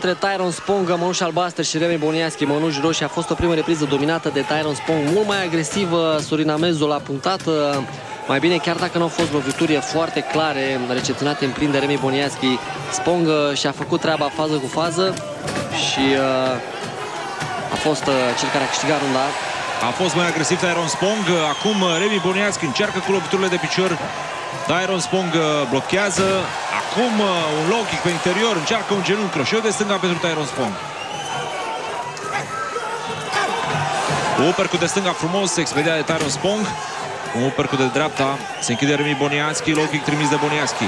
Între Tyrone Spong, mănuși albastre, și Remi Boniaschi, mănuși roșii, a fost o primă repriză dominată de Tyrone Spong, mult mai agresivă. Surinamezul a punctat mai bine, chiar dacă nu au fost lovituri foarte clare recepționate în plin de Remi Boniaschi. Spong și-a făcut treaba fază cu fază și a fost cel care a câștigat runda. A fost mai agresiv Tyrone Spong. Acum Remi Boniaschi încearcă cu loviturile de picior. Tyrone Spong blochează. Acum un low kick pe interior. Încearcă un genunchi, croșeu de stânga pentru Tyrone Spong. Un uppercut de stânga frumos expediat de Tyrone Spong. Un uppercut de dreapta. Se închide Remi Boniaschi. Low kick trimis de Boniaschi.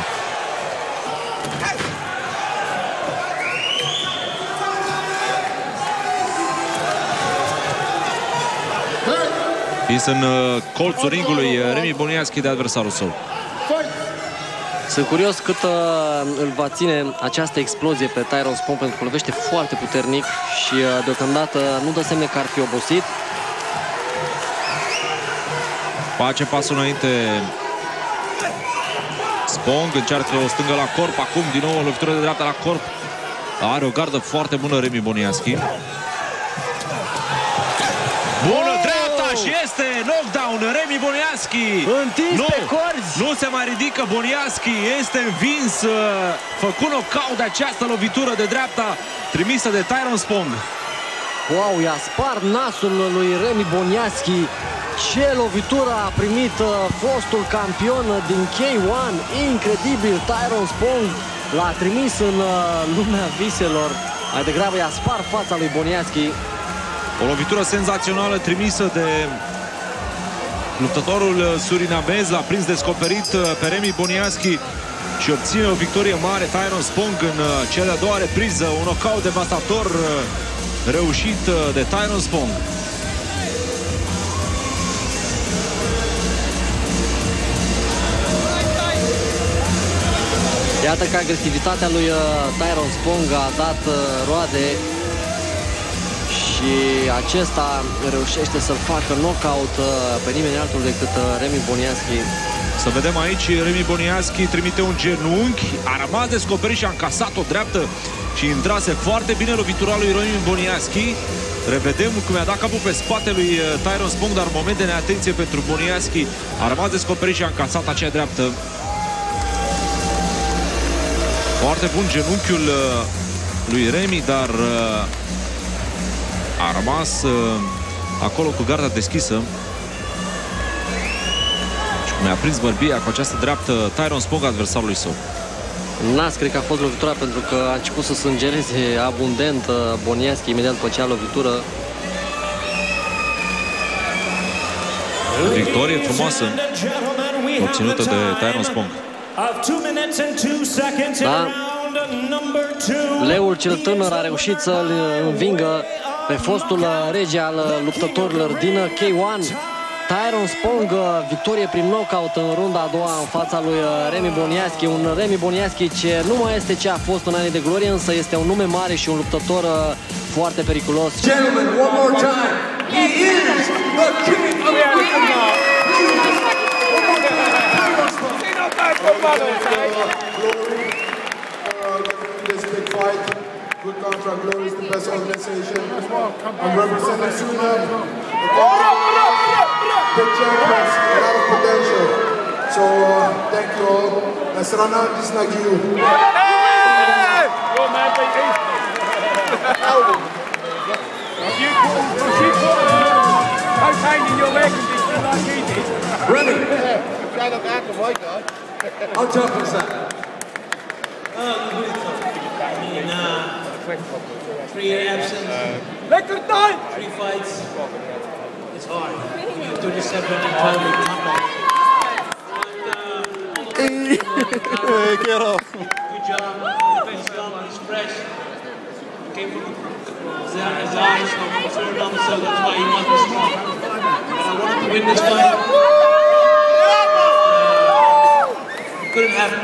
Pins în colțul ringului Remi Boniaschi de adversarul său. Sunt curios cât îl va ține această explozie pe Tyrone Spong, pentru că lovește foarte puternic și deocamdată nu dă semne că ar fi obosit. Face pasul înainte Spong, încearcă o stângă la corp. Acum din nou o lovitură de dreapta la corp. Are o gardă foarte bună Remi Boniaschi. Bună dreapta și este knockdown. Remi Boniaschi întins pe corzi. Nu se mai ridică Boniaschi. Este învins. Făcut knockout de această lovitură de dreapta trimisă de Tyrone Spong. Wow, i-a spart nasul lui Remi Boniaschi. Ce lovitură a primit fostul campion din K1. Incredibil, Tyrone Spong l-a trimis în lumea viselor. Mai degrabă i-a spart fața lui Boniaschi. O lovitură senzațională trimisă de luptătorul surinamez. L-a prins descoperit pe Remi Boniaschi și obține o victorie mare Tyrone Spong în cea de-a doua repriză. Un knockout devastator reușit de Tyrone Spong. Iată că agresivitatea lui Tyrone Spong a dat roade și acesta reușește să-l facă knockout pe nimeni altul decât Remi Boniaschi. Să vedem aici, Remi Boniaschi trimite un genunchi, a rămas descoperit și a încasat o dreaptă și intrase foarte bine lovitura lui Remi Boniaschi. Revedem cum i-a dat capul pe spate lui Tyrone Spong, dar în moment de neatenție pentru Boniaschi a rămas descoperit și a încasat acea dreaptă. Foarte bun genunchiul lui Remi, dar a rămas acolo cu garda deschisă. Și cum i-a prins bărbia cu această dreaptă Tyrone Spong, adversarului său. Nas, cred că a fost lovitura, pentru că a început să sângereze abundent Boniaschi imediat după acea lovitură. Victorie frumoasă obținută de Tyrone Spong. Da, leul cel tânăr a reușit să-l învingă pe fostul rege al luptătorilor din K1. Tyrone Spong, victorie prin knockout în runda a doua în fața lui Remi Boniaschi. Un Remi Boniaschi ce nu mai este ce a fost în anii de glorie, însă este un nume mare și un luptător foarte periculos. Gentlemen, one more time. He is the king of the this big fight. Good Contract Glory is the best organization. I'm representing Suriname. The champions, a lot of potential. So thank you all. Nasrana Disnagiu. Remy. How tough was that? 3 absence, 3 fights. It's hard. You have to accept when you finally come back. Get off. Good job. Defense done. He's fresh. Came from his eyes from Suriname, so that's why he must be strong. And I wanted to win this fight. Couldn't happen.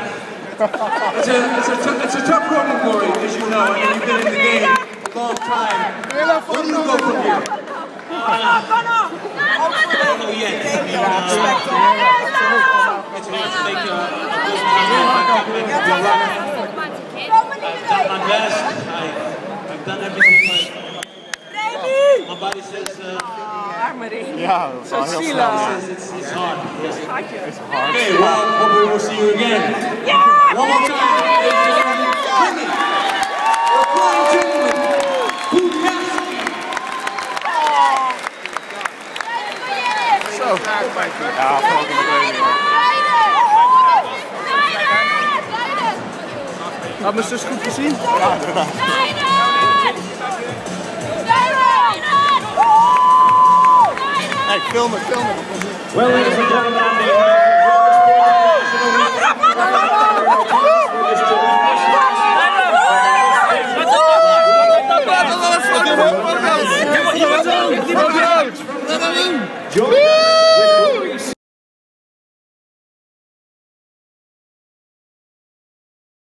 It's a tough road to glory, as you know. I mean, you've been in the game a long time. Where do you go from here? I don't know yet. It's hard to make a good comeback. I've done my best. done everything, but my body says, Ja, dat is wel heel snel. it's hard. Yes. Okay, well, hopefully we'll see you again. One more time. Bring it. Ladies and gentlemen, Budiaski. Zo. Ja, volgende week. Had mijn zus goed gezien? Ja, inderdaad. Hey, film het. Well, ladies and gentlemen,